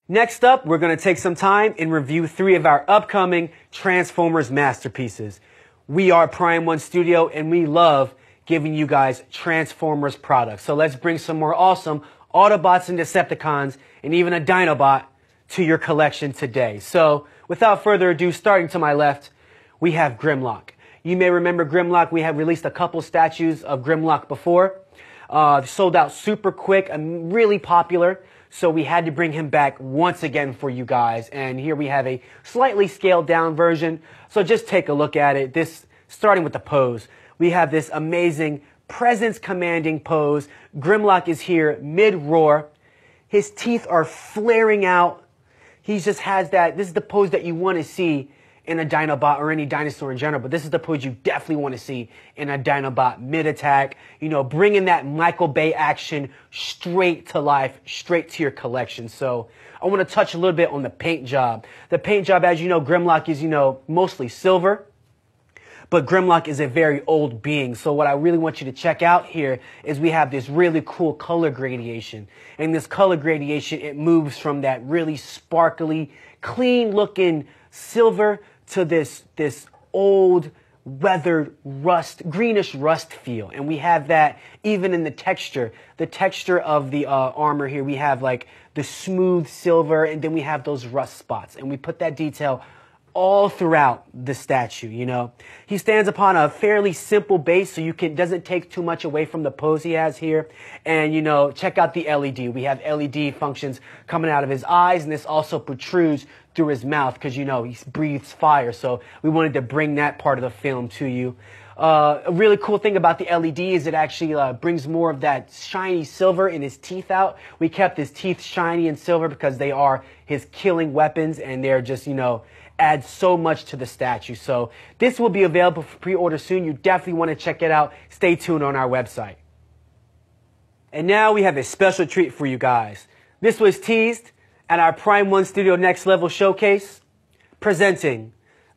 Next up, we're going to take some time and review 3 of our upcoming Transformers masterpieces. We are Prime One Studio, and we love giving you guys Transformers products. So let's bring some more awesome Autobots and Decepticons, and even a Dinobot to your collection today. So without further ado, starting to my left, we have Grimlock. You may remember Grimlock. We have released a couple statues of Grimlock before. Sold out super quick and really popular. So we had to bring him back once again for you guys. And here we have a slightly scaled down version. So just take a look at it. Starting with the pose. We have this amazing presence commanding pose. Grimlock is here mid-roar. His teeth are flaring out. He just has that. This is the pose that you want to see in a Dinobot or any dinosaur in general, but this is the pose you definitely want to see in a Dinobot mid-attack. You know, bringing that Michael Bay action straight to life, straight to your collection. So I want to touch a little bit on the paint job. The paint job, as you know, Grimlock is, mostly silver, but Grimlock is a very old being. So what I really want you to check out here is we have this really cool color gradation. And this color gradation, it moves from that really sparkly, clean-looking silver to this old weathered rust, greenish rust feel. And we have that even in the texture of the armor here. We have like the smooth silver, and then we have those rust spots, and we put that detail all throughout the statue. He stands upon a fairly simple base, so doesn't take too much away from the pose he has here. And check out the LED. We have LED functions coming out of his eyes, and this also protrudes through his mouth because he breathes fire. So we wanted to bring that part of the film to you. A really cool thing about the LED is it actually brings more of that shiny silver in his teeth out. We kept his teeth shiny and silver because they are his killing weapons, and they're just, add so much to the statue. So this will be available for pre-order soon. You definitely want to check it out. Stay tuned on our website. And now we have a special treat for you guys. This was teased at our Prime One Studio Next Level Showcase, presenting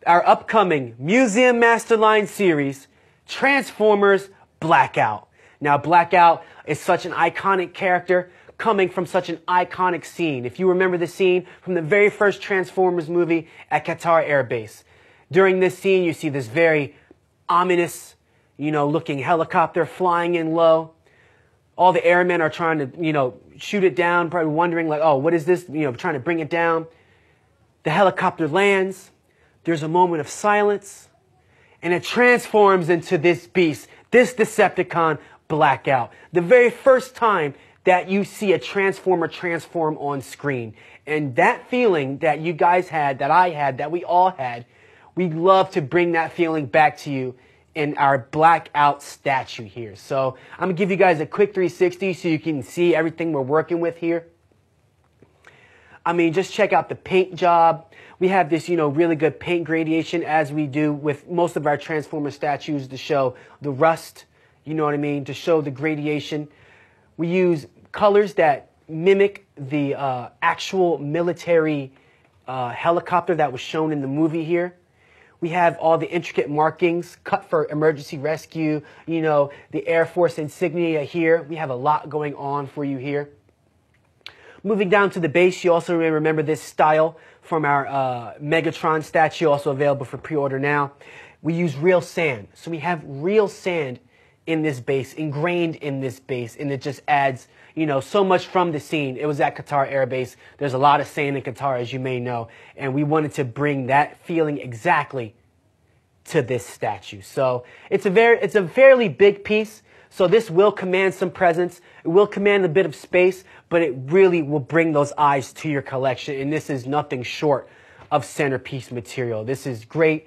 our upcoming Museum Masterline series, Transformers Blackout. Now, Blackout is such an iconic character coming from such an iconic scene. If you remember the scene from the very first Transformers movie at Qatar Air Base. During this scene, you see this very ominous, looking helicopter flying in low. All the airmen are trying to, shoot it down, probably wondering like, oh, what is this? Trying to bring it down. The helicopter lands. There's a moment of silence, and it transforms into this beast, this Decepticon, Blackout. The very first time that you see a Transformer transform on screen. And that feeling that you guys had, that I had, that we all had, we'd love to bring that feeling back to you in our Blackout statue here. So I'm going to give you guys a quick 360 so you can see everything we're working with here. I mean, just check out the paint job. We have this, really good paint gradation as we do with most of our Transformer statues to show the rust, to show the gradation. We use colors that mimic the actual military helicopter that was shown in the movie here. We have all the intricate markings cut for emergency rescue, the Air Force insignia here. We have a lot going on for you here. Moving down to the base, you also may remember this style from our Megatron statue, also available for pre-order now. We use real sand. So we have real sand in this base, ingrained in this base, and it just adds, so much from the scene. It was at Qatar Air Base. There's a lot of sand in Qatar, as you may know, and we wanted to bring that feeling exactly to this statue. So it's a fairly big piece, so this will command some presence. It will command a bit of space, but it really will bring those eyes to your collection, and this is nothing short of centerpiece material. This is great.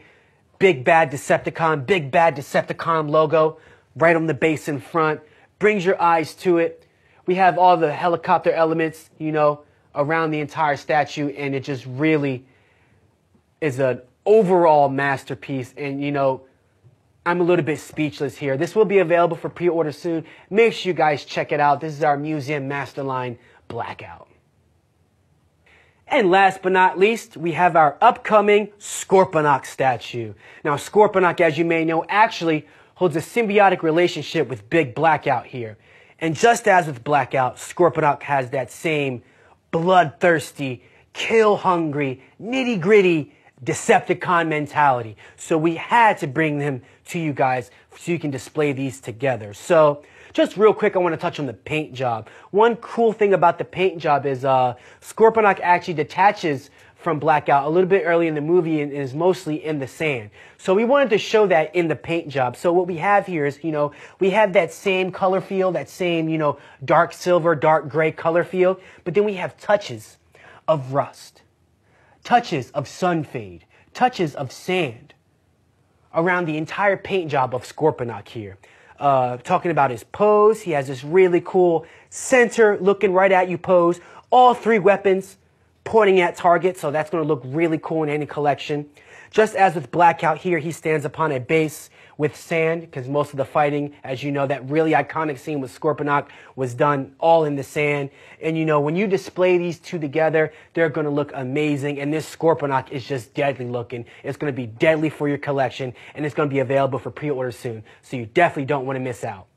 Big Bad Decepticon logo right on the base in front, brings your eyes to it. We have all the helicopter elements, around the entire statue, and it just really is an overall masterpiece. And, I'm a little bit speechless here. This will be available for pre-order soon. Make sure you guys check it out. This is our Museum Masterline Blackout. And last but not least, we have our upcoming Scorpionoc statue. Now, Scorpionoc, as you may know, actually holds a symbiotic relationship with Big Blackout here. And just as with Blackout, Scorpionoc has that same bloodthirsty, kill hungry, nitty gritty Decepticon mentality. So we had to bring them to you guys so you can display these together. So just real quick, I want to touch on the paint job. One cool thing about the paint job is Scorpionoc actually detaches from Blackout a little bit early in the movie and is mostly in the sand. So we wanted to show that in the paint job. So what we have here is, we have that same color field, that same, dark silver, dark gray color field, but then we have touches of rust, touches of sun fade, touches of sand around the entire paint job of Scorpionoc here. Talking about his pose, he has this really cool center looking right at you pose. All three weapons pointing at target, so that's going to look really cool in any collection. Just as with Blackout here, he stands upon a base with sand, because most of the fighting, as you know, that really iconic scene with Scorpionoc was done all in the sand. And when you display these two together, they're going to look amazing. And this Scorpionoc is just deadly looking. It's going to be deadly for your collection, and it's going to be available for pre-order soon. So you definitely don't want to miss out.